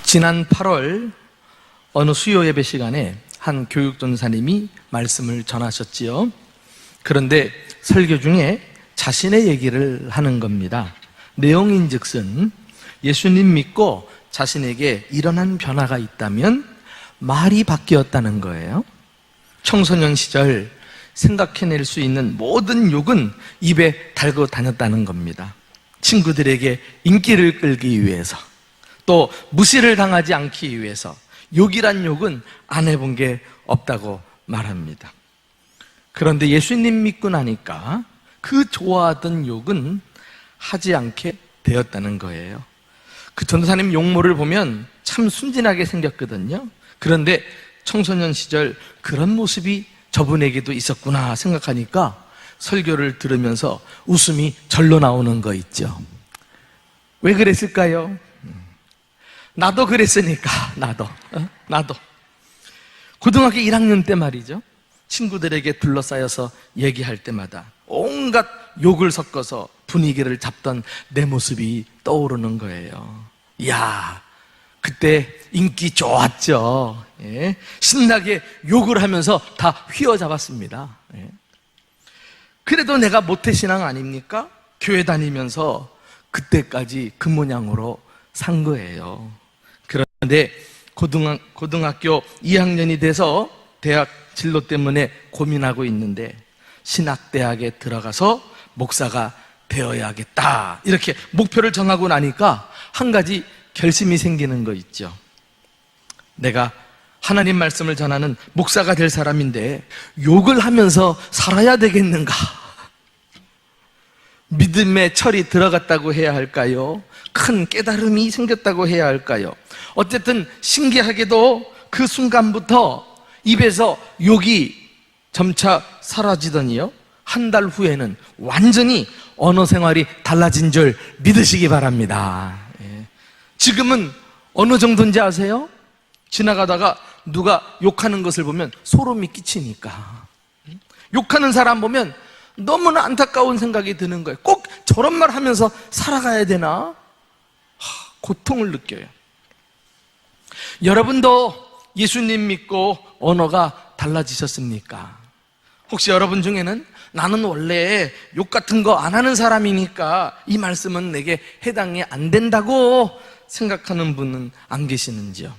지난 8월 어느 수요 예배 시간에 한 교육전사님이 말씀을 전하셨지요. 그런데 설교 중에 자신의 얘기를 하는 겁니다. 내용인즉슨 예수님 믿고 자신에게 일어난 변화가 있다면 말이 바뀌었다는 거예요. 청소년 시절 생각해낼 수 있는 모든 욕은 입에 달고 다녔다는 겁니다. 친구들에게 인기를 끌기 위해서, 또 무시를 당하지 않기 위해서 욕이란 욕은 안 해본 게 없다고 말합니다. 그런데 예수님 믿고 나니까 그 좋아하던 욕은 하지 않게 되었다는 거예요. 그 전도사님 용모를 보면 참 순진하게 생겼거든요. 그런데 청소년 시절 그런 모습이 저분에게도 있었구나 생각하니까 설교를 들으면서 웃음이 절로 나오는 거 있죠. 왜 그랬을까요? 나도 그랬으니까. 나도 고등학교 1학년 때 말이죠, 친구들에게 둘러싸여서 얘기할 때마다 온갖 욕을 섞어서 분위기를 잡던 내 모습이 떠오르는 거예요. 이야, 그때 인기 좋았죠. 예. 신나게 욕을 하면서 다 휘어잡았습니다. 예. 그래도 내가 모태신앙 아닙니까? 교회 다니면서 그때까지 그 모양으로 산 거예요. 그런데 고등학교 2학년이 돼서 대학 진로 때문에 고민하고 있는데 신학대학에 들어가서 목사가 되어야겠다, 이렇게 목표를 정하고 나니까 한 가지 결심이 생기는 거 있죠. 내가 하나님 말씀을 전하는 목사가 될 사람인데 욕을 하면서 살아야 되겠는가? 믿음의 철이 들어갔다고 해야 할까요? 큰 깨달음이 생겼다고 해야 할까요? 어쨌든 신기하게도 그 순간부터 입에서 욕이 점차 사라지더니요, 한 달 후에는 완전히 언어 생활이 달라진 줄 믿으시기 바랍니다. 예. 지금은 어느 정도인지 아세요? 지나가다가 누가 욕하는 것을 보면 소름이 끼치니까, 욕하는 사람 보면 너무나 안타까운 생각이 드는 거예요. 꼭 저런 말 하면서 살아가야 되나? 고통을 느껴요. 여러분도 예수님 믿고 언어가 달라지셨습니까? 혹시 여러분 중에는 나는 원래 욕 같은 거 안 하는 사람이니까 이 말씀은 내게 해당이 안 된다고 생각하는 분은 안 계시는지요?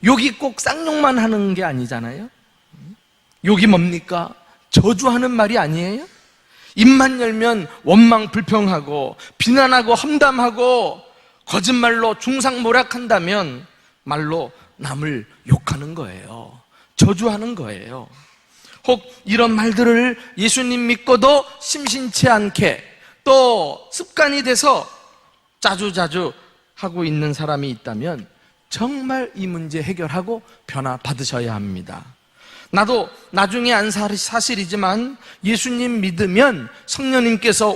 욕이 꼭 쌍욕만 하는 게 아니잖아요. 욕이 뭡니까? 저주하는 말이 아니에요? 입만 열면 원망 불평하고 비난하고 험담하고 거짓말로 중상모략한다면 말로 남을 욕하는 거예요. 저주하는 거예요. 혹 이런 말들을 예수님 믿고도 심심치 않게 또 습관이 돼서 자주자주 하고 있는 사람이 있다면 정말 이 문제 해결하고 변화 받으셔야 합니다. 나도 나중에 안 사실이지만 예수님 믿으면 성령님께서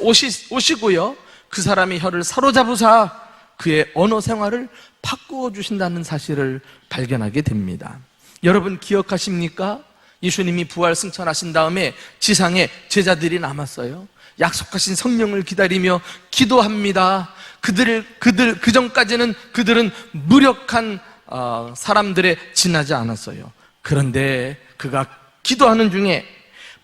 오시고요, 그 사람의 혀를 사로잡으사 그의 언어 생활을 바꾸어 주신다는 사실을 발견하게 됩니다. 여러분 기억하십니까? 예수님이 부활 승천하신 다음에 지상에 제자들이 남았어요. 약속하신 성령을 기다리며 기도합니다. 그 전까지는 그들은 무력한 사람들에 지나지 않았어요. 그런데 그가 기도하는 중에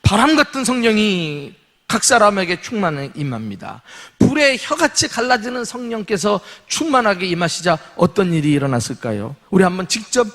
바람 같은 성령이 각 사람에게 충만하게 임합니다. 불의 혀같이 갈라지는 성령께서 충만하게 임하시자 어떤 일이 일어났을까요? 우리 한번 직접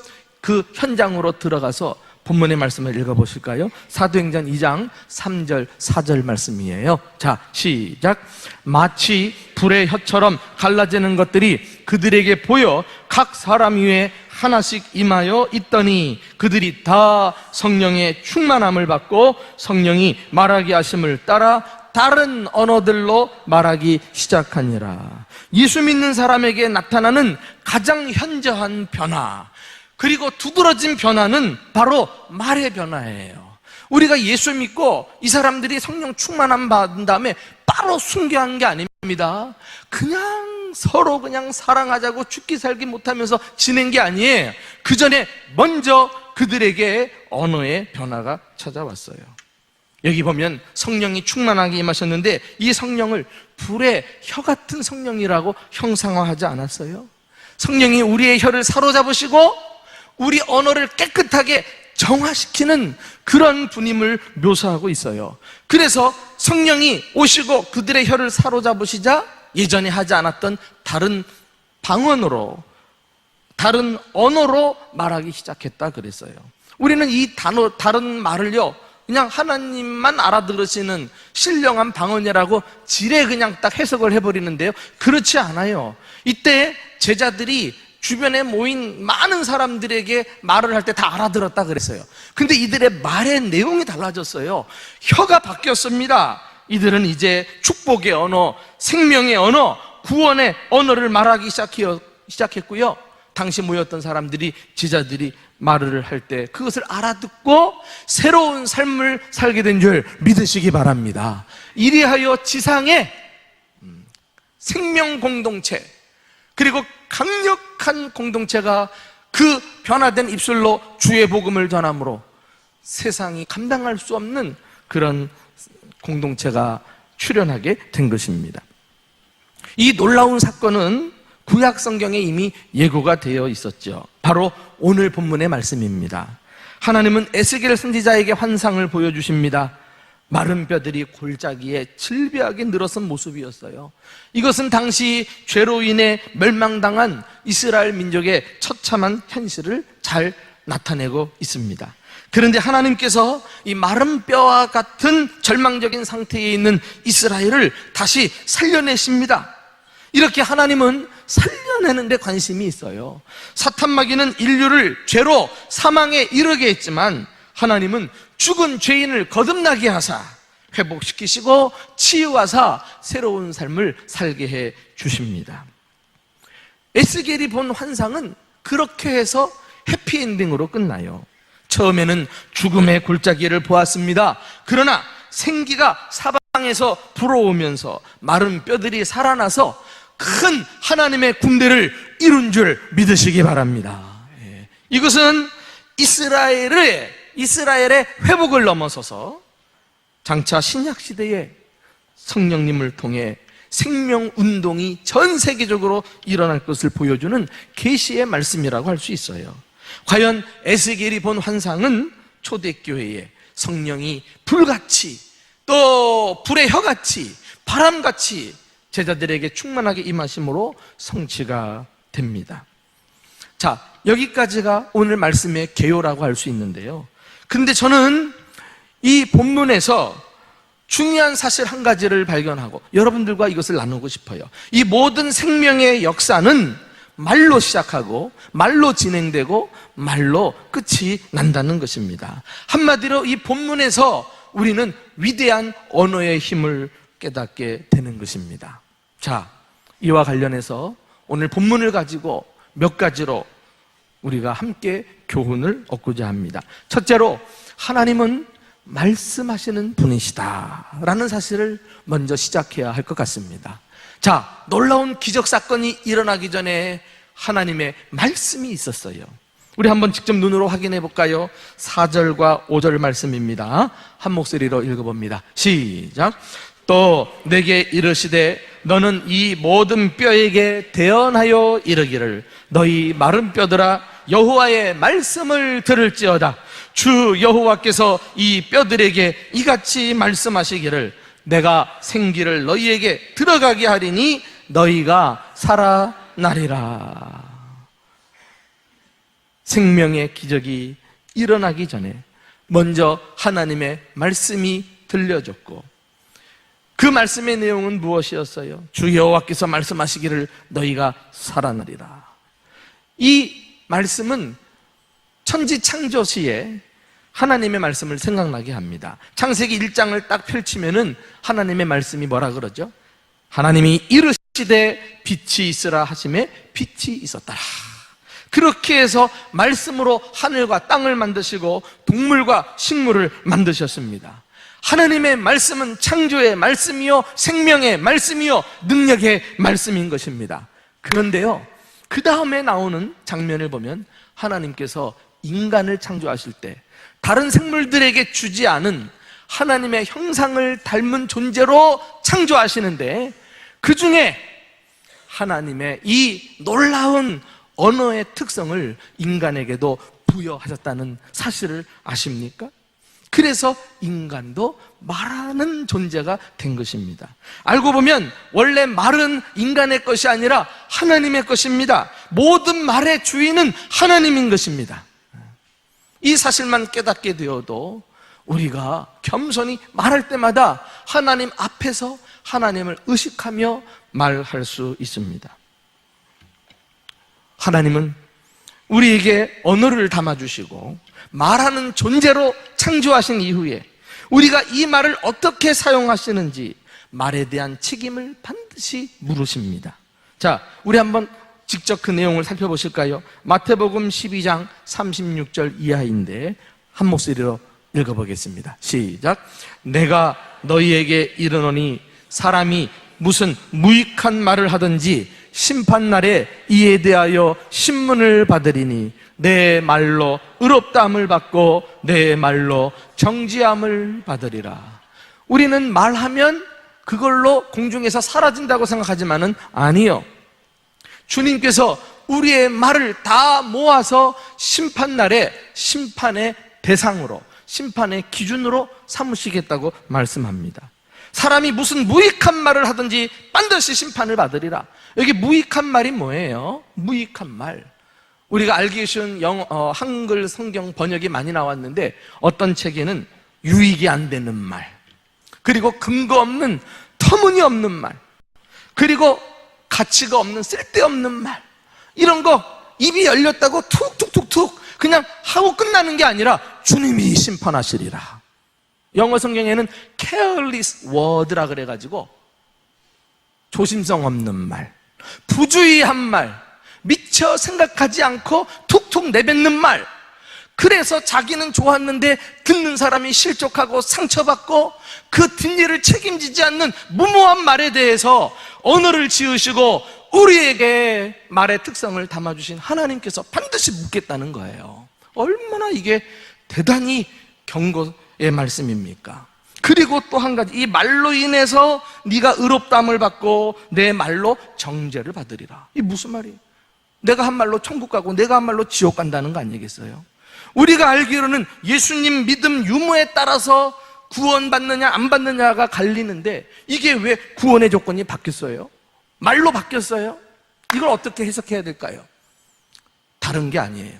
그 현장으로 들어가서 본문의 말씀을 읽어보실까요? 사도행전 2장 3절 4절 말씀이에요. 자, 시작. 마치 불의 혀처럼 갈라지는 것들이 그들에게 보여 각 사람 위에 하나씩 임하여 있더니 그들이 다 성령의 충만함을 받고 성령이 말하게 하심을 따라 다른 언어들로 말하기 시작하니라. 예수 믿는 사람에게 나타나는 가장 현저한 변화, 그리고 두드러진 변화는 바로 말의 변화예요. 우리가 예수 믿고 이 사람들이 성령 충만함 받은 다음에 바로 순교한 게 아닙니다. 그냥 서로 그냥 사랑하자고 죽기 살기 못하면서 지낸 게 아니에요. 그 전에 먼저 그들에게 언어의 변화가 찾아왔어요. 여기 보면 성령이 충만하게 임하셨는데 이 성령을 불의 혀 같은 성령이라고 형상화하지 않았어요? 성령이 우리의 혀를 사로잡으시고 우리 언어를 깨끗하게 정화시키는 그런 분임을 묘사하고 있어요. 그래서 성령이 오시고 그들의 혀를 사로잡으시자 예전에 하지 않았던 다른 방언으로, 다른 언어로 말하기 시작했다 그랬어요. 우리는 이 다른 말을요, 그냥 하나님만 알아들으시는 신령한 방언이라고 지레 그냥 딱 해석을 해버리는데요, 그렇지 않아요. 이때 제자들이 주변에 모인 많은 사람들에게 말을 할 때 다 알아들었다 그랬어요. 근데 이들의 말의 내용이 달라졌어요. 혀가 바뀌었습니다. 이들은 이제 축복의 언어, 생명의 언어, 구원의 언어를 말하기 시작했고요. 당시 모였던 사람들이, 제자들이 말을 할 때 그것을 알아듣고 새로운 삶을 살게 된 줄 믿으시기 바랍니다. 이리하여 지상에 생명 공동체, 그리고 강력한 공동체가 그 변화된 입술로 주의 복음을 전함으로 세상이 감당할 수 없는 그런 공동체가 출현하게 된 것입니다. 이 놀라운 사건은 구약 성경에 이미 예고가 되어 있었죠. 바로 오늘 본문의 말씀입니다. 하나님은 에스겔 선지자에게 환상을 보여주십니다. 마른 뼈들이 골짜기에 질비하게 늘어선 모습이었어요. 이것은 당시 죄로 인해 멸망당한 이스라엘 민족의 처참한 현실을 잘 나타내고 있습니다. 그런데 하나님께서 이 마른 뼈와 같은 절망적인 상태에 있는 이스라엘을 다시 살려내십니다. 이렇게 하나님은 살려내는 데 관심이 있어요. 사탄마귀는 인류를 죄로 사망에 이르게 했지만 하나님은 죽은 죄인을 거듭나게 하사 회복시키시고 치유하사 새로운 삶을 살게 해 주십니다. 에스겔이 본 환상은 그렇게 해서 해피엔딩으로 끝나요. 처음에는 죽음의 골짜기를 보았습니다. 그러나 생기가 사방에서 불어오면서 마른 뼈들이 살아나서 큰 하나님의 군대를 이룬 줄 믿으시기 바랍니다. 이것은 이스라엘의 회복을 넘어서서 장차 신약시대에 성령님을 통해 생명운동이 전 세계적으로 일어날 것을 보여주는 계시의 말씀이라고 할 수 있어요. 과연 에스겔이 본 환상은 초대교회에 성령이 불같이, 또 불의 혀같이, 바람같이 제자들에게 충만하게 임하심으로 성취가 됩니다. 자, 여기까지가 오늘 말씀의 개요라고 할 수 있는데요, 근데 저는 이 본문에서 중요한 사실 한 가지를 발견하고 여러분들과 이것을 나누고 싶어요. 이 모든 생명의 역사는 말로 시작하고 말로 진행되고 말로 끝이 난다는 것입니다. 한마디로 이 본문에서 우리는 위대한 언어의 힘을 깨닫게 되는 것입니다. 자, 이와 관련해서 오늘 본문을 가지고 몇 가지로 우리가 함께 교훈을 얻고자 합니다. 첫째로, 하나님은 말씀하시는 분이시다 라는 사실을 먼저 시작해야 할 것 같습니다. 자, 놀라운 기적사건이 일어나기 전에 하나님의 말씀이 있었어요. 우리 한번 직접 눈으로 확인해 볼까요? 4절과 5절 말씀입니다. 한 목소리로 읽어봅니다. 시작. 또 내게 이르시되 너는 이 모든 뼈에게 대언하여 이르기를 너희 마른 뼈들아 여호와의 말씀을 들을지어다. 주 여호와께서 이 뼈들에게 이같이 말씀하시기를 내가 생기를 너희에게 들어가게 하리니 너희가 살아나리라. 생명의 기적이 일어나기 전에 먼저 하나님의 말씀이 들려졌고, 그 말씀의 내용은 무엇이었어요? 주 여호와께서 말씀하시기를 너희가 살아나리라. 이 말씀은 천지 창조 시에 하나님의 말씀을 생각나게 합니다. 창세기 1장을 딱 펼치면은 하나님의 말씀이 뭐라 그러죠? 하나님이 이르시되 빛이 있으라 하심에 빛이 있었더라. 그렇게 해서 말씀으로 하늘과 땅을 만드시고 동물과 식물을 만드셨습니다. 하나님의 말씀은 창조의 말씀이요, 생명의 말씀이요, 능력의 말씀인 것입니다. 그런데요, 그 다음에 나오는 장면을 보면 하나님께서 인간을 창조하실 때 다른 생물들에게 주지 않은 하나님의 형상을 닮은 존재로 창조하시는데, 그 중에 하나님의 이 놀라운 언어의 특성을 인간에게도 부여하셨다는 사실을 아십니까? 그래서 인간도 말하는 존재가 된 것입니다. 알고 보면 원래 말은 인간의 것이 아니라 하나님의 것입니다. 모든 말의 주인은 하나님인 것입니다. 이 사실만 깨닫게 되어도 우리가 겸손히 말할 때마다 하나님 앞에서 하나님을 의식하며 말할 수 있습니다. 하나님은 우리에게 언어를 담아주시고 말하는 존재로 창조하신 이후에 우리가 이 말을 어떻게 사용하시는지 말에 대한 책임을 반드시 물으십니다. 자, 우리 한번 직접 그 내용을 살펴보실까요? 마태복음 12장 36절 이하인데 한 목소리로 읽어보겠습니다. 시작. 내가 너희에게 이르노니 사람이 무슨 무익한 말을 하든지 심판날에 이에 대하여 신문을 받으리니 내 말로 의롭다함을 받고 내 말로 정죄함을 받으리라. 우리는 말하면 그걸로 공중에서 사라진다고 생각하지만은 아니요. 주님께서 우리의 말을 다 모아서 심판날에 심판의 대상으로, 심판의 기준으로 삼으시겠다고 말씀합니다. 사람이 무슨 무익한 말을 하든지 반드시 심판을 받으리라. 여기 무익한 말이 뭐예요? 무익한 말. 우리가 알기 쉬운 한글 성경 번역이 많이 나왔는데 어떤 책에는 유익이 안 되는 말, 그리고 근거 없는 터무니없는 말, 그리고 가치가 없는 쓸데없는 말, 이런 거 입이 열렸다고 툭툭툭툭 그냥 하고 끝나는 게 아니라 주님이 심판하시리라. 영어 성경에는 careless word라 그래가지고 조심성 없는 말, 부주의한 말, 미처 생각하지 않고 툭툭 내뱉는 말, 그래서 자기는 좋았는데 듣는 사람이 실족하고 상처받고 그 뒷일을 책임지지 않는 무모한 말에 대해서 언어를 지으시고 우리에게 말의 특성을 담아주신 하나님께서 반드시 묻겠다는 거예요. 얼마나 이게 대단히 경고의 말씀입니까? 그리고 또 한 가지, 이 말로 인해서 네가 의롭다함을 받고 내 말로 정죄를 받으리라. 이게 무슨 말이에요? 내가 한 말로 천국 가고 내가 한 말로 지옥 간다는 거 아니겠어요? 우리가 알기로는 예수님 믿음 유무에 따라서 구원받느냐 안 받느냐가 갈리는데 이게 왜 구원의 조건이 바뀌었어요? 말로 바뀌었어요? 이걸 어떻게 해석해야 될까요? 다른 게 아니에요.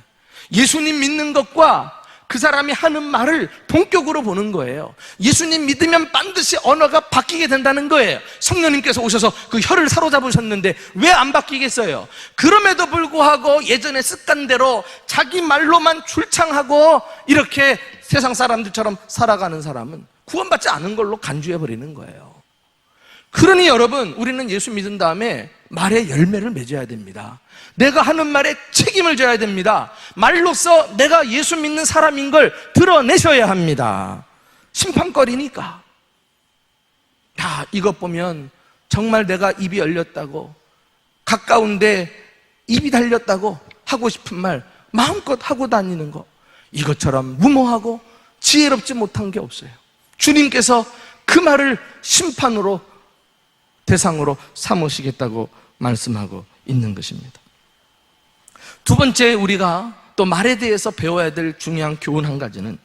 예수님 믿는 것과 그 사람이 하는 말을 동격으로 보는 거예요. 예수님 믿으면 반드시 언어가 바뀌게 된다는 거예요. 성령님께서 오셔서 그 혀를 사로잡으셨는데 왜 안 바뀌겠어요? 그럼에도 불구하고 예전의 습관대로 자기 말로만 출창하고 이렇게 세상 사람들처럼 살아가는 사람은 구원받지 않은 걸로 간주해버리는 거예요. 그러니 여러분, 우리는 예수 믿은 다음에 말의 열매를 맺어야 됩니다. 내가 하는 말에 책임을 져야 됩니다. 말로써 내가 예수 믿는 사람인 걸 드러내셔야 합니다. 심판거리니까. 야, 이것 보면 정말 내가 입이 열렸다고, 가까운데 입이 달렸다고 하고 싶은 말 마음껏 하고 다니는 거, 이것처럼 무모하고 지혜롭지 못한 게 없어요. 주님께서 그 말을 심판으로, 대상으로 삼으시겠다고 말씀하고 있는 것입니다. 두 번째, 우리가 또 말에 대해서 배워야 될 중요한 교훈 한 가지는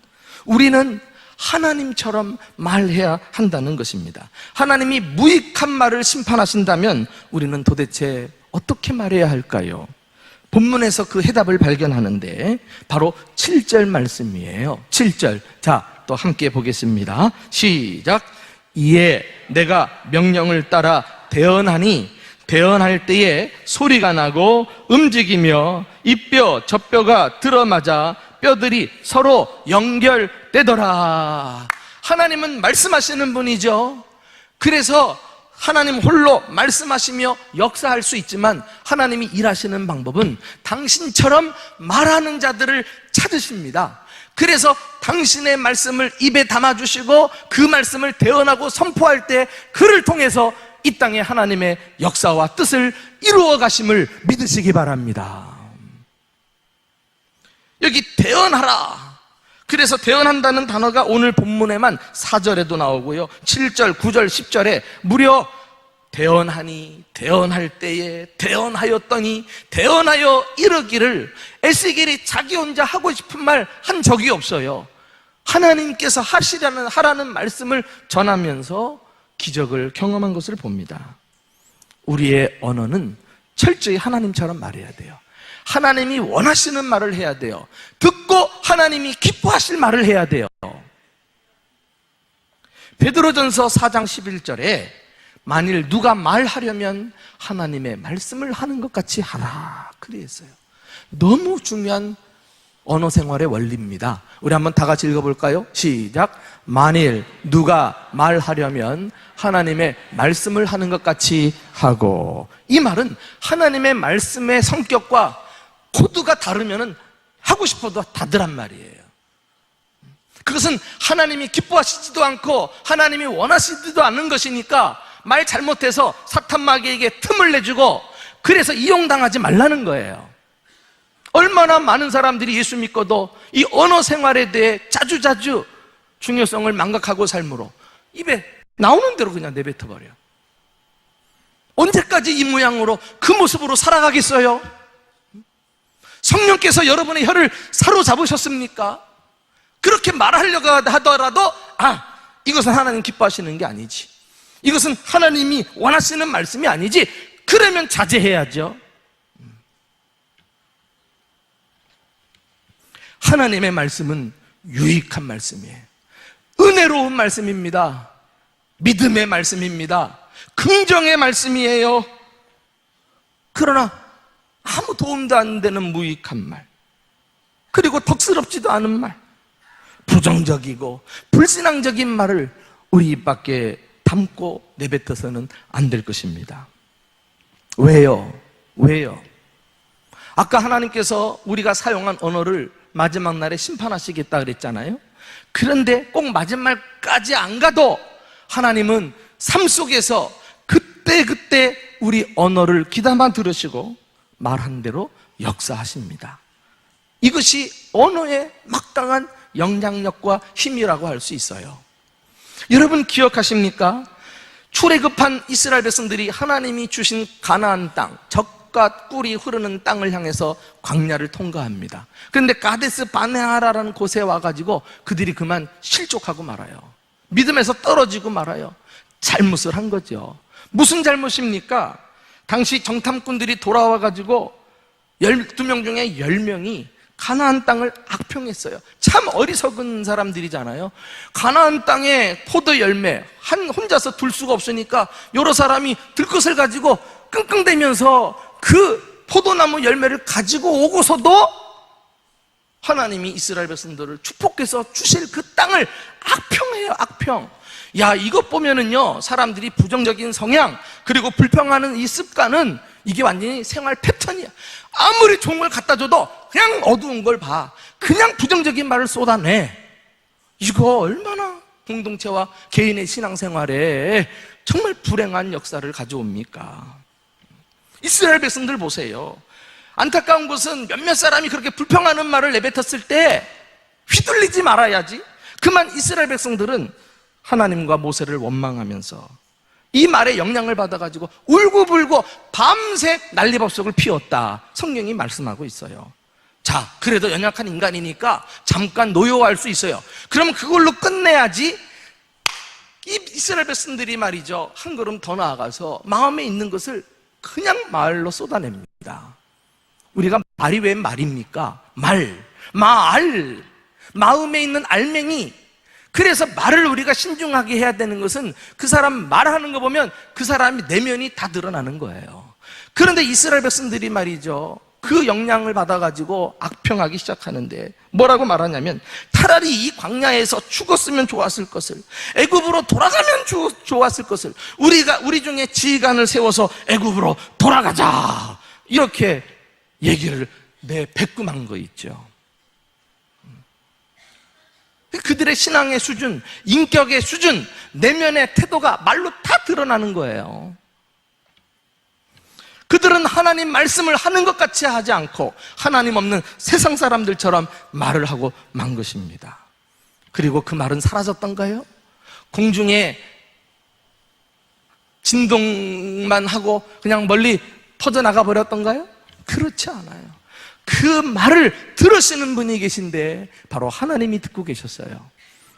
우리는 하나님처럼 말해야 한다는 것입니다. 하나님이 무익한 말을 심판하신다면 우리는 도대체 어떻게 말해야 할까요? 본문에서 그 해답을 발견하는데 바로 7절 말씀이에요. 7절. 자, 또 함께 보겠습니다. 시작. 이에 내가 명령을 따라 대언하니 대언할 때에 소리가 나고 움직이며 이뼈 저뼈가 들어맞아 뼈들이 서로 연결되더라. 하나님은 말씀하시는 분이죠. 그래서 하나님 홀로 말씀하시며 역사할 수 있지만 하나님이 일하시는 방법은 당신처럼 말하는 자들을 찾으십니다. 그래서 당신의 말씀을 입에 담아주시고 그 말씀을 대언하고 선포할 때 그를 통해서 이 땅에 하나님의 역사와 뜻을 이루어 가심을 믿으시기 바랍니다. 여기 대언하라. 그래서 대언한다는 단어가 오늘 본문에만 4절에도 나오고요, 7절, 9절, 10절에 무려 대언하니 대언할 때에 대언하였더니 대언하여 이르기를 에스겔이 자기 혼자 하고 싶은 말 한 적이 없어요. 하나님께서 하라는 말씀을 전하면서 기적을 경험한 것을 봅니다. 우리의 언어는 철저히 하나님처럼 말해야 돼요. 하나님이 원하시는 말을 해야 돼요. 듣고 하나님이 기뻐하실 말을 해야 돼요. 베드로전서 4장 11절에 만일 누가 말하려면 하나님의 말씀을 하는 것 같이 하라 그랬어요. 너무 중요한 언어 생활의 원리입니다. 우리 한번 다 같이 읽어볼까요? 시작. 만일 누가 말하려면 하나님의 말씀을 하는 것 같이 하고, 이 말은 하나님의 말씀의 성격과 코드가 다르면 하고 싶어도 다들한 말이에요. 그것은 하나님이 기뻐하시지도 않고 하나님이 원하시지도 않는 것이니까 말 잘못해서 사탄 마귀에게 틈을 내주고 그래서 이용당하지 말라는 거예요. 얼마나 많은 사람들이 예수 믿고도 이 언어 생활에 대해 자주자주 중요성을 망각하고 삶으로 입에 나오는 대로 그냥 내뱉어버려. 언제까지 이 모양으로 그 모습으로 살아가겠어요? 성령께서 여러분의 혀를 사로잡으셨습니까? 그렇게 말하려고 하더라도 이것은 하나님 기뻐하시는 게 아니지, 이것은 하나님이 원하시는 말씀이 아니지, 그러면 자제해야죠. 하나님의 말씀은 유익한 말씀이에요. 은혜로운 말씀입니다. 믿음의 말씀입니다. 긍정의 말씀이에요. 그러나 아무 도움도 안 되는 무익한 말, 그리고 덕스럽지도 않은 말, 부정적이고 불신앙적인 말을 우리 입 밖에 담고 내뱉어서는 안 될 것입니다. 왜요? 아까 하나님께서 우리가 사용한 언어를 마지막 날에 심판하시겠다 그랬잖아요. 그런데 꼭 마지막까지 안 가도 하나님은 삶 속에서 그때 우리 언어를 귀담아 들으시고 말한 대로 역사하십니다. 이것이 언어의 막강한 영향력과 힘이라고 할 수 있어요. 여러분 기억하십니까? 출애굽한 이스라엘 백성들이 하나님이 주신 가나안 땅, 젖과 꿀이 흐르는 땅을 향해서 광야를 통과합니다. 그런데 가데스 바네아라라는 곳에 와가지고 그들이 그만 실족하고 말아요. 믿음에서 떨어지고 말아요. 잘못을 한 거죠. 무슨 잘못입니까? 당시 정탐꾼들이 돌아와가지고 12명 중에 10명이 가나안 땅을 악평했어요. 참 어리석은 사람들이잖아요. 가나안 땅에 포도 열매 혼자서 둘 수가 없으니까 여러 사람이 들것을 가지고 끙끙대면서 그 포도나무 열매를 가지고 오고서도 하나님이 이스라엘 백성들을 축복해서 주실 그 땅을 악평해요. 악평. 야, 이것 보면은요, 사람들이 부정적인 성향 그리고 불평하는 이 습관은 이게 완전히 생활 패턴이야. 아무리 좋은 걸 갖다 줘도 그냥 어두운 걸 봐. 그냥 부정적인 말을 쏟아내. 이거 얼마나 공동체와 개인의 신앙생활에 정말 불행한 역사를 가져옵니까? 이스라엘 백성들 보세요. 안타까운 것은 몇몇 사람이 그렇게 불평하는 말을 내뱉었을 때 휘둘리지 말아야지. 그만 이스라엘 백성들은 하나님과 모세를 원망하면서 이 말에 영향을 받아가지고 울고불고 밤새 난리법석을 피웠다, 성경이 말씀하고 있어요. 자, 그래도 연약한 인간이니까 잠깐 노여워할 수 있어요. 그럼 그걸로 끝내야지. 이 이스라엘 백성들이 말이죠, 한 걸음 더 나아가서 마음에 있는 것을 그냥 말로 쏟아냅니다. 우리가 말이 왜 말입니까? 말, 마음에 있는 알맹이. 그래서 말을 우리가 신중하게 해야 되는 것은 그 사람 말하는 거 보면 그 사람이 내면이 다 드러나는 거예요. 그런데 이스라엘 백성들이 말이죠, 그 영향을 받아가지고 악평하기 시작하는데 뭐라고 말하냐면, 차라리 이 광야에서 죽었으면 좋았을 것을, 애굽으로 돌아가면 좋았을 것을, 우리 중에 지휘관을 세워서 애굽으로 돌아가자, 이렇게 얘기를 내뱉고만 거 있죠. 그들의 신앙의 수준, 인격의 수준, 내면의 태도가 말로 다 드러나는 거예요. 그들은 하나님 말씀을 하는 것 같이 하지 않고 하나님 없는 세상 사람들처럼 말을 하고 만 것입니다. 그리고 그 말은 사라졌던가요? 공중에 진동만 하고 그냥 멀리 퍼져나가 버렸던가요? 그렇지 않아요. 그 말을 들으시는 분이 계신데 바로 하나님이 듣고 계셨어요.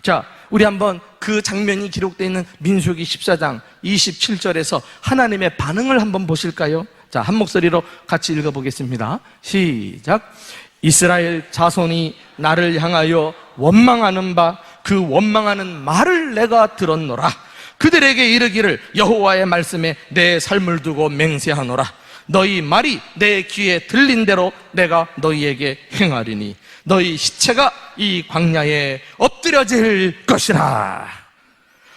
자, 우리 한번 그 장면이 기록되어 있는 민수기 14장 27절에서 하나님의 반응을 한번 보실까요? 자, 한 목소리로 같이 읽어보겠습니다. 시작. 이스라엘 자손이 나를 향하여 원망하는 바 그 원망하는 말을 내가 들었노라. 그들에게 이르기를 여호와의 말씀에 내 삶을 두고 맹세하노라. 너희 말이 내 귀에 들린 대로 내가 너희에게 행하리니 너희 시체가 이 광야에 엎드려질 것이라.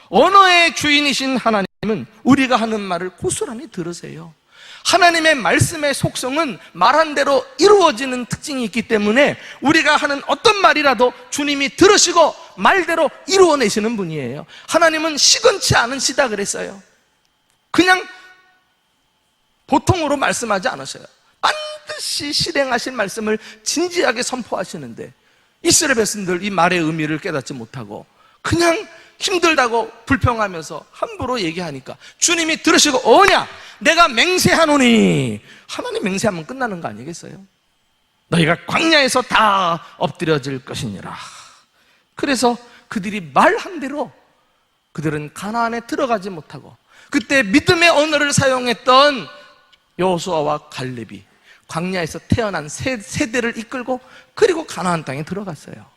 언어의 주인이신 하나님은 우리가 하는 말을 고스란히 들으세요. 하나님의 말씀의 속성은 말한 대로 이루어지는 특징이 있기 때문에 우리가 하는 어떤 말이라도 주님이 들으시고 말대로 이루어내시는 분이에요. 하나님은 시건치 않으시다 그랬어요. 그냥 보통으로 말씀하지 않으셔요. 반드시 실행하실 말씀을 진지하게 선포하시는데 이스라엘 백성들 이 말의 의미를 깨닫지 못하고 그냥 힘들다고 불평하면서 함부로 얘기하니까 주님이 들으시고 오냐? 내가 맹세하노니. 하나님 맹세하면 끝나는 거 아니겠어요? 너희가 광야에서 다 엎드려질 것이니라. 그래서 그들이 말한 대로 그들은 가나안에 들어가지 못하고 그때 믿음의 언어를 사용했던 여호수아와 갈렙이 광야에서 태어난 세대를 이끌고 그리고 가나안 땅에 들어갔어요.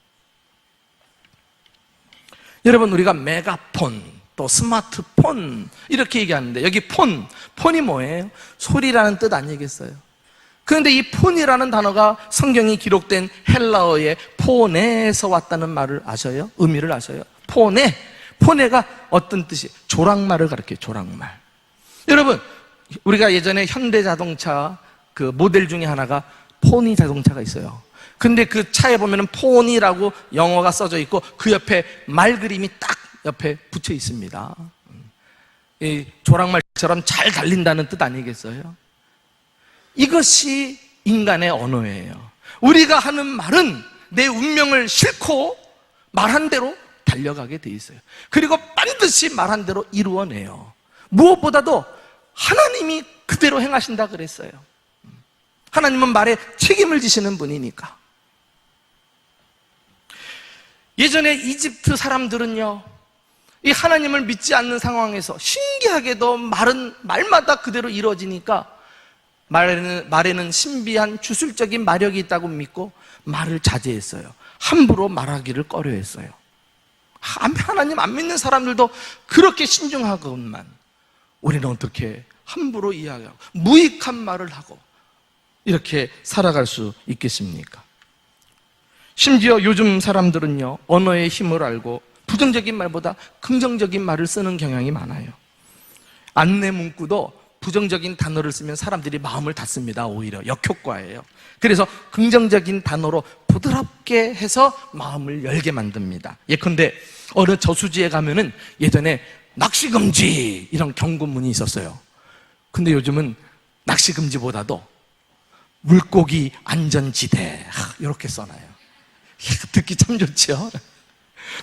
여러분, 우리가 메가폰 또 스마트폰 이렇게 얘기하는데 여기 폰이 뭐예요? 소리라는 뜻 아니겠어요? 그런데 이 폰이라는 단어가 성경이 기록된 헬라어의 포네에서 왔다는 말을 아셔요? 의미를 아셔요? 포네가 어떤 뜻이? 조랑말을 가리켜요. 조랑말. 여러분, 우리가 예전에 현대자동차 그 모델 중에 하나가 포니 자동차가 있어요. 근데 그 차에 보면은 포니라고 영어가 써져 있고 그 옆에 말 그림이 딱 옆에 붙여 있습니다. 이 조랑말처럼 잘 달린다는 뜻 아니겠어요? 이것이 인간의 언어예요. 우리가 하는 말은 내 운명을 싣고 말한 대로 달려가게 돼 있어요. 그리고 반드시 말한 대로 이루어내요. 무엇보다도 하나님이 그대로 행하신다 그랬어요. 하나님은 말에 책임을 지시는 분이니까. 예전에 이집트 사람들은요, 이 하나님을 믿지 않는 상황에서 신기하게도 말은 말마다 그대로 이루어지니까 말에는 신비한 주술적인 마력이 있다고 믿고 말을 자제했어요. 함부로 말하기를 꺼려했어요. 하나님 안 믿는 사람들도 그렇게 신중하건만 우리는 어떻게 함부로 이야기하고 무익한 말을 하고 이렇게 살아갈 수 있겠습니까? 심지어 요즘 사람들은요, 언어의 힘을 알고 부정적인 말보다 긍정적인 말을 쓰는 경향이 많아요. 안내 문구도 부정적인 단어를 쓰면 사람들이 마음을 닫습니다. 오히려 역효과예요. 그래서 긍정적인 단어로 부드럽게 해서 마음을 열게 만듭니다. 예컨대 어느 저수지에 가면은 예전에 낚시금지 이런 경고문이 있었어요. 근데 요즘은 낚시금지보다도 물고기 안전지대 이렇게 써놔요. 듣기 참 좋죠.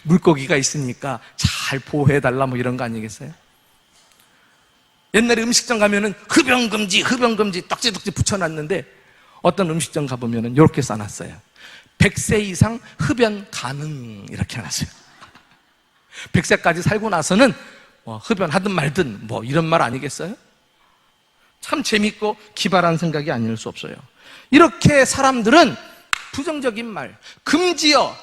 물고기가 있으니까 잘 보호해달라 뭐 이런 거 아니겠어요? 옛날에 음식점 가면은 흡연금지 떡지떡지 붙여놨는데 어떤 음식점 가보면은 이렇게 써놨어요. 100세 이상 흡연 가능 이렇게 해놨어요. 100세까지 살고 나서는 뭐 흡연하든 말든 뭐 이런 말 아니겠어요? 참 재밌고 기발한 생각이 아닐 수 없어요. 이렇게 사람들은 부정적인 말, 금지여,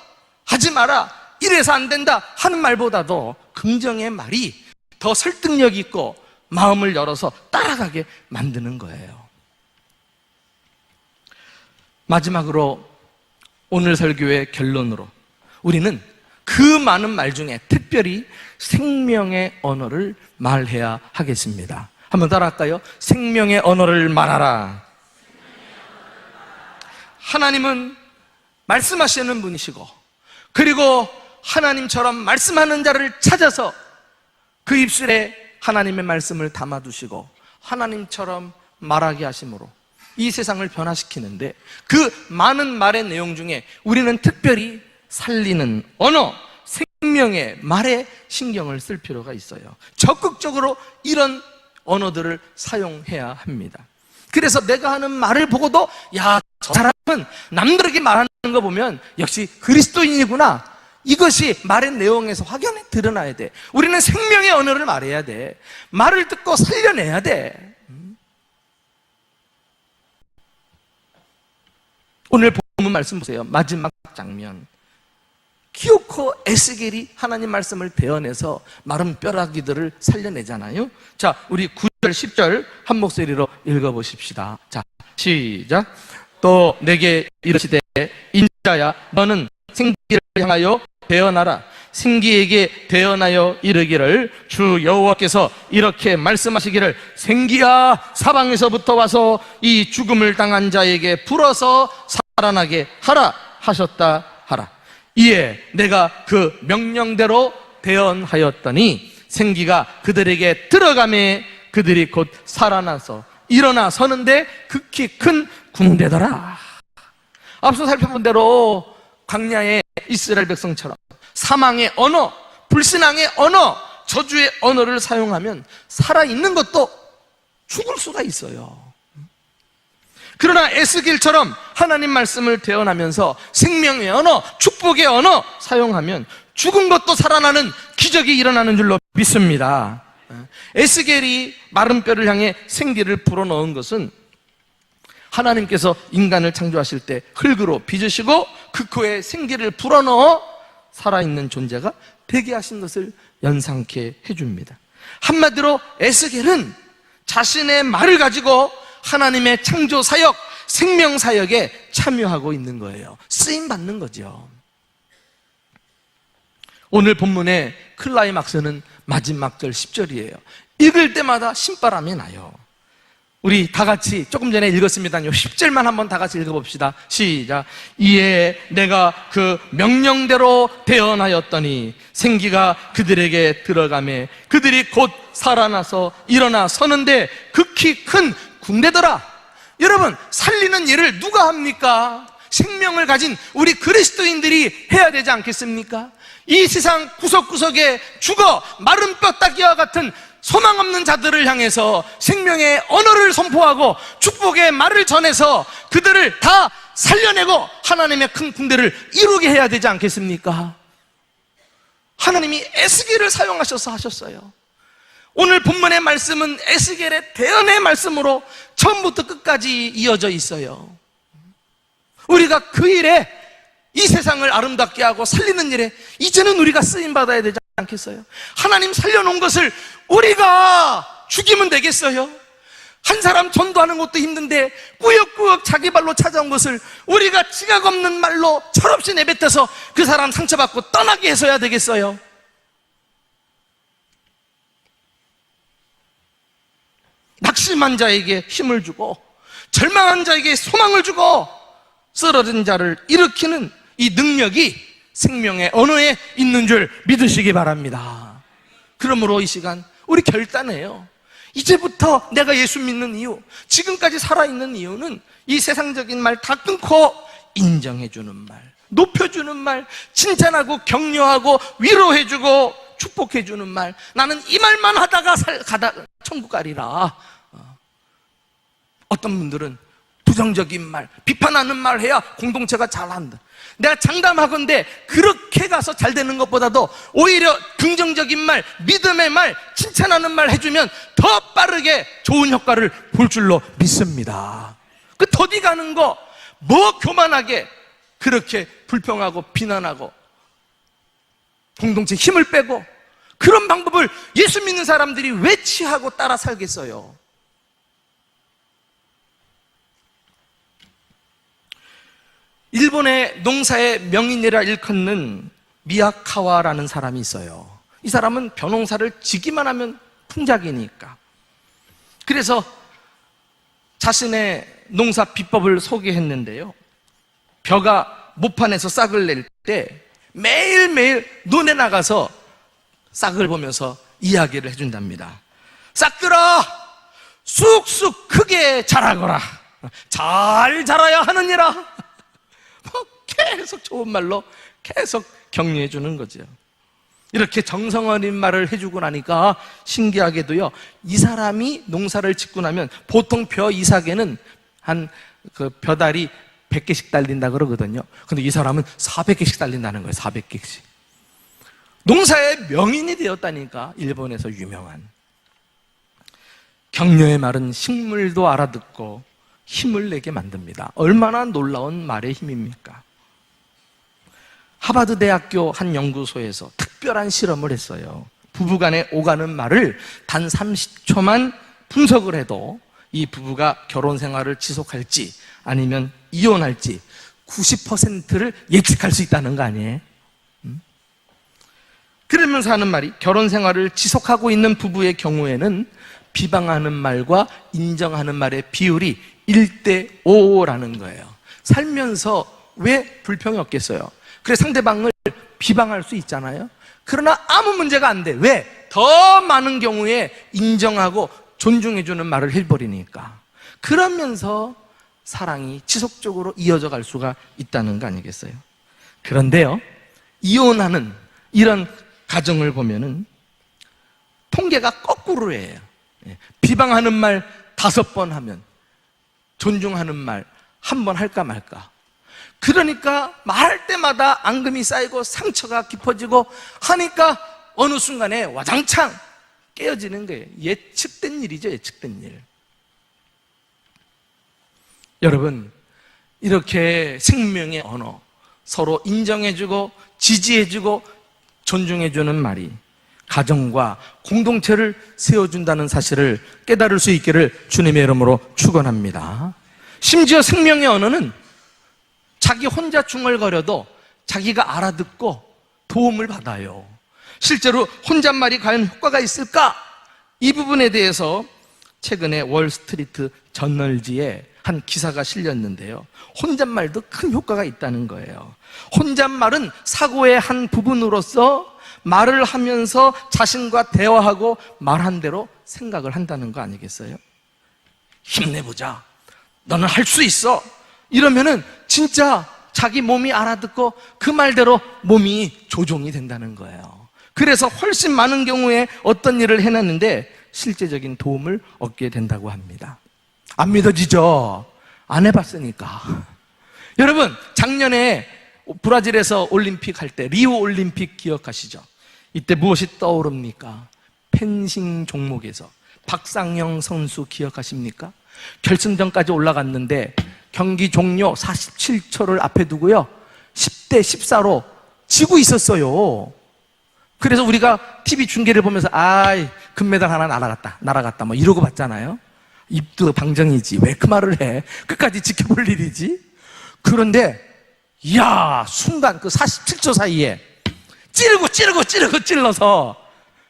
하지 마라, 이래서 안 된다 하는 말보다도 긍정의 말이 더 설득력 있고 마음을 열어서 따라가게 만드는 거예요. 마지막으로 오늘 설교의 결론으로 우리는 그 많은 말 중에 특별히 생명의 언어를 말해야 하겠습니다. 한번 따라할까요? 생명의 언어를 말하라. 하나님은 말씀하시는 분이시고 그리고 하나님처럼 말씀하는 자를 찾아서 그 입술에 하나님의 말씀을 담아두시고 하나님처럼 말하게 하심으로 이 세상을 변화시키는데 그 많은 말의 내용 중에 우리는 특별히 살리는 언어, 생명의 말에 신경을 쓸 필요가 있어요. 적극적으로 이런 언어들을 사용해야 합니다. 그래서 내가 하는 말을 보고도 야, 저 사람은 남들에게 말하는 거 보면 역시 그리스도인이구나, 이것이 말의 내용에서 확연히 드러나야 돼. 우리는 생명의 언어를 말해야 돼. 말을 듣고 살려내야 돼. 오늘 본문 말씀 보세요. 마지막 장면. 기어코 에스겔이 하나님 말씀을 베어내서 마른 뼈라기들을 살려내잖아요. 자, 우리 9절 10절 한 목소리로 읽어보십시다. 자, 시작. 또 내게 이르시되 인자야, 너는 생기를 향하여 베어나라. 생기에게 베어나여 이르기를 주 여호와께서 이렇게 말씀하시기를 생기야, 사방에서부터 와서 이 죽음을 당한 자에게 불어서 살아나게 하라 하셨다 하라. 이에 내가 그 명령대로 대언하였더니 생기가 그들에게 들어가매 그들이 곧 살아나서 일어나 서는데 극히 큰 군대더라. 앞서 살펴본 대로 광야의 이스라엘 백성처럼 사망의 언어, 불신앙의 언어, 저주의 언어를 사용하면 살아있는 것도 죽을 수가 있어요. 그러나 에스겔처럼 하나님 말씀을 대언하면서 생명의 언어, 축복의 언어 사용하면 죽은 것도 살아나는 기적이 일어나는 줄로 믿습니다. 에스겔이 마른 뼈를 향해 생기를 불어넣은 것은 하나님께서 인간을 창조하실 때 흙으로 빚으시고 그 코에 생기를 불어넣어 살아있는 존재가 되게 하신 것을 연상케 해줍니다. 한마디로 에스겔은 자신의 말을 가지고 하나님의 창조 사역, 생명 사역에 참여하고 있는 거예요. 쓰임 받는 거죠. 오늘 본문의 클라이막스는 마지막 절 10절이에요. 읽을 때마다 신바람이 나요. 우리 다 같이 조금 전에 읽었습니다. 10절만 한번 다 같이 읽어봅시다. 시작. 이에 내가 그 명령대로 대언하였더니 생기가 그들에게 들어가매 그들이 곧 살아나서 일어나 서는데 극히 큰 군대더라. 여러분, 살리는 일을 누가 합니까? 생명을 가진 우리 그리스도인들이 해야 되지 않겠습니까? 이 세상 구석구석에 죽어 마른 뼈다귀와 같은 소망 없는 자들을 향해서 생명의 언어를 선포하고 축복의 말을 전해서 그들을 다 살려내고 하나님의 큰 군대를 이루게 해야 되지 않겠습니까? 하나님이 에스겔을 사용하셔서 하셨어요. 오늘 본문의 말씀은 에스겔의 대언의 말씀으로 처음부터 끝까지 이어져 있어요. 우리가 그 일에, 이 세상을 아름답게 하고 살리는 일에 이제는 우리가 쓰임받아야 되지 않겠어요? 하나님 살려놓은 것을 우리가 죽이면 되겠어요? 한 사람 전도하는 것도 힘든데 꾸역꾸역 자기 발로 찾아온 것을 우리가 지각 없는 말로 철없이 내뱉어서 그 사람 상처받고 떠나게 해서야 되겠어요? 낙심한 자에게 힘을 주고 절망한 자에게 소망을 주고 쓰러진 자를 일으키는 이 능력이 생명의 언어에 있는 줄 믿으시기 바랍니다. 그러므로 이 시간 우리 결단해요. 이제부터 내가 예수 믿는 이유, 지금까지 살아있는 이유는 이 세상적인 말 다 끊고 인정해주는 말, 높여주는 말, 칭찬하고 격려하고 위로해주고 축복해주는 말. 나는 이 말만 하다가 가다 천국 가리라. 어떤 분들은 부정적인 말, 비판하는 말 해야 공동체가 잘한다. 내가 장담하건대 그렇게 가서 잘 되는 것보다도 오히려 긍정적인 말, 믿음의 말, 칭찬하는 말 해주면 더 빠르게 좋은 효과를 볼 줄로 믿습니다. 그 더디 가는 거 뭐 교만하게 그렇게 불평하고 비난하고 공동체 힘을 빼고 그런 방법을 예수 믿는 사람들이 왜 취하고 따라 살겠어요? 일본의 농사의 명인이라 일컫는 미야카와라는 사람이 있어요. 이 사람은 벼농사를 지기만 하면 풍작이니까. 그래서 자신의 농사 비법을 소개했는데요, 벼가 모판에서 싹을 낼 때 매일매일 논에 나가서 싹을 보면서 이야기를 해준답니다. 싹들아, 쑥쑥 크게 자라거라. 잘 자라야 하느니라. 계속 좋은 말로 계속 격려해 주는 거죠. 이렇게 정성 어린 말을 해주고 나니까 신기하게도요, 이 사람이 농사를 짓고 나면 보통 벼 이삭에는 한 그 벼달이 100개씩 달린다 그러거든요. 근데 이 사람은 400개씩 달린다는 거예요. 400개씩. 농사의 명인이 되었다니까. 일본에서 유명한. 격려의 말은 식물도 알아듣고 힘을 내게 만듭니다. 얼마나 놀라운 말의 힘입니까? 하버드 대학교 한 연구소에서 특별한 실험을 했어요. 부부간에 오가는 말을 단 30초만 분석을 해도 이 부부가 결혼 생활을 지속할지 아니면 이혼할지 90%를 예측할 수 있다는 거 아니에요? 그러면서 하는 말이, 결혼 생활을 지속하고 있는 부부의 경우에는 비방하는 말과 인정하는 말의 비율이 1대5라는 거예요. 살면서 왜 불평이 없겠어요? 그래, 상대방을 비방할 수 있잖아요. 그러나 아무 문제가 안 돼. 왜? 더 많은 경우에 인정하고 존중해주는 말을 해버리니까. 그러면서 사랑이 지속적으로 이어져 갈 수가 있다는 거 아니겠어요? 그런데요, 이혼하는 이런 가정을 보면은 통계가 거꾸로예요. 비방하는 말 5번 하면 존중하는 말 1번 할까 말까. 그러니까 말할 때마다 앙금이 쌓이고 상처가 깊어지고 하니까 어느 순간에 와장창 깨어지는 거예요. 예측된 일이죠. 예측된 일. 여러분, 이렇게 생명의 언어, 서로 인정해주고 지지해주고 존중해주는 말이 가정과 공동체를 세워준다는 사실을 깨달을 수 있기를 주님의 이름으로 축원합니다. 심지어 생명의 언어는 자기 혼자 중얼거려도 자기가 알아듣고 도움을 받아요. 실제로 혼잣말이 과연 효과가 있을까? 이 부분에 대해서 최근에 월스트리트 저널지에 한 기사가 실렸는데요, 혼잣말도 큰 효과가 있다는 거예요. 혼잣말은 사고의 한 부분으로서 말을 하면서 자신과 대화하고 말한 대로 생각을 한다는 거 아니겠어요? 힘내보자, 너는 할 수 있어, 이러면은 진짜 자기 몸이 알아듣고 그 말대로 몸이 조종이 된다는 거예요. 그래서 훨씬 많은 경우에 어떤 일을 해놨는데 실제적인 도움을 얻게 된다고 합니다. 안 믿어지죠? 안 해봤으니까. 여러분, 작년에 브라질에서 올림픽 할 때, 리우 올림픽 기억하시죠? 이때 무엇이 떠오릅니까? 펜싱 종목에서 박상영 선수 기억하십니까? 결승전까지 올라갔는데 경기 종료 47초를 앞에 두고요, 10대 14로 지고 있었어요. 그래서 우리가 TV 중계를 보면서 아이, 금메달 하나 날아갔다 뭐 이러고 봤잖아요. 입도 방정이지 왜 그 말을 해? 끝까지 지켜볼 일이지. 그런데 이야, 순간 그 47초 사이에 찌르고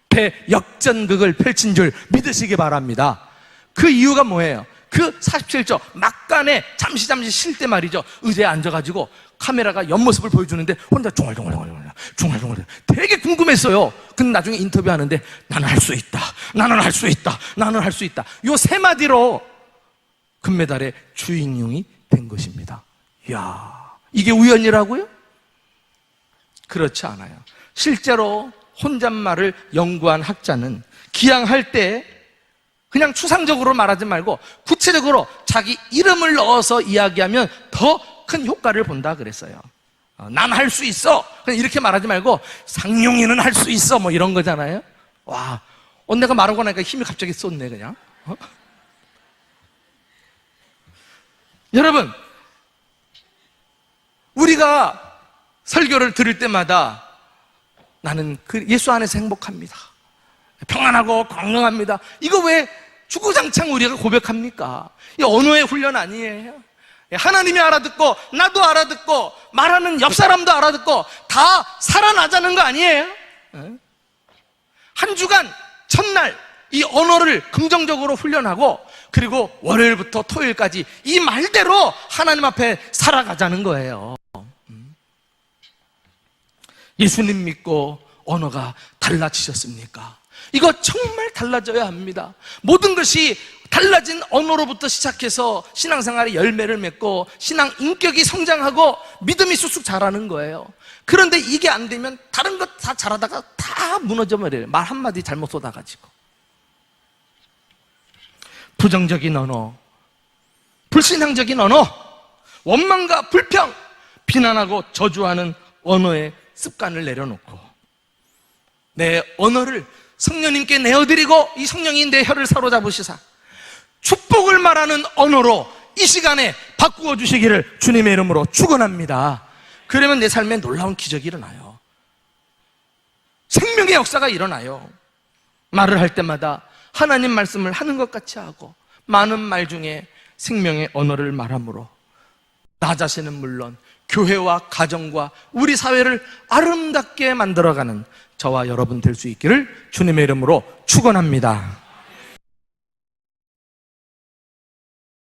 대역전극을 펼친 줄 믿으시기 바랍니다. 그 이유가 뭐예요? 그 47초 막간에 잠시 쉴 때 말이죠, 의자에 앉아가지고 카메라가 옆모습을 보여주는데 혼자 중얼중얼 되게 궁금했어요. 근데 나중에 인터뷰하는데 나는 할 수 있다, 나는 할 수 있다, 나는 할 수 있다, 요 세 마디로 금메달의 주인공이 된 것입니다. 이야, 이게 우연이라고요? 그렇지 않아요. 실제로 혼잣말을 연구한 학자는 기양할 때 그냥 추상적으로 말하지 말고 구체적으로 자기 이름을 넣어서 이야기하면 더 큰 효과를 본다 그랬어요. 난 할 수 있어, 그냥 이렇게 말하지 말고 상용이는 할 수 있어 뭐 이런 거잖아요. 와, 내가 말하고 나니까 힘이 갑자기 쏟네 그냥. 여러분, 우리가 설교를 들을 때마다 나는 그 예수 안에서 행복합니다, 평안하고 건강합니다, 이거 왜 주구장창 우리가 고백합니까? 이 언어의 훈련 아니에요? 하나님이 알아듣고 나도 알아듣고 말하는 옆 사람도 알아듣고 다 살아나자는 거 아니에요? 한 주간 첫날 이 언어를 긍정적으로 훈련하고 그리고 월요일부터 토요일까지 이 말대로 하나님 앞에 살아가자는 거예요. 예수님 믿고 언어가 달라지셨습니까? 이거 정말 달라져야 합니다. 모든 것이 달라진 언어로부터 시작해서 신앙생활의 열매를 맺고 신앙 인격이 성장하고 믿음이 쑥쑥 자라는 거예요. 그런데 이게 안 되면 다른 것 다 잘하다가 다 무너져 버려요. 말 한마디 잘못 쏟아가지고. 부정적인 언어, 불신앙적인 언어, 원망과 불평, 비난하고 저주하는 언어의 습관을 내려놓고 내 언어를 성령님께 내어드리고 이 성령이 내 혀를 사로잡으시사 축복을 말하는 언어로 이 시간에 바꾸어 주시기를 주님의 이름으로 축원합니다. 그러면 내 삶에 놀라운 기적이 일어나요. 생명의 역사가 일어나요. 말을 할 때마다 하나님 말씀을 하는 것 같이 하고 많은 말 중에 생명의 언어를 말함으로 나 자신은 물론 교회와 가정과 우리 사회를 아름답게 만들어가는 저와 여러분 될 수 있기를 주님의 이름으로 축원합니다.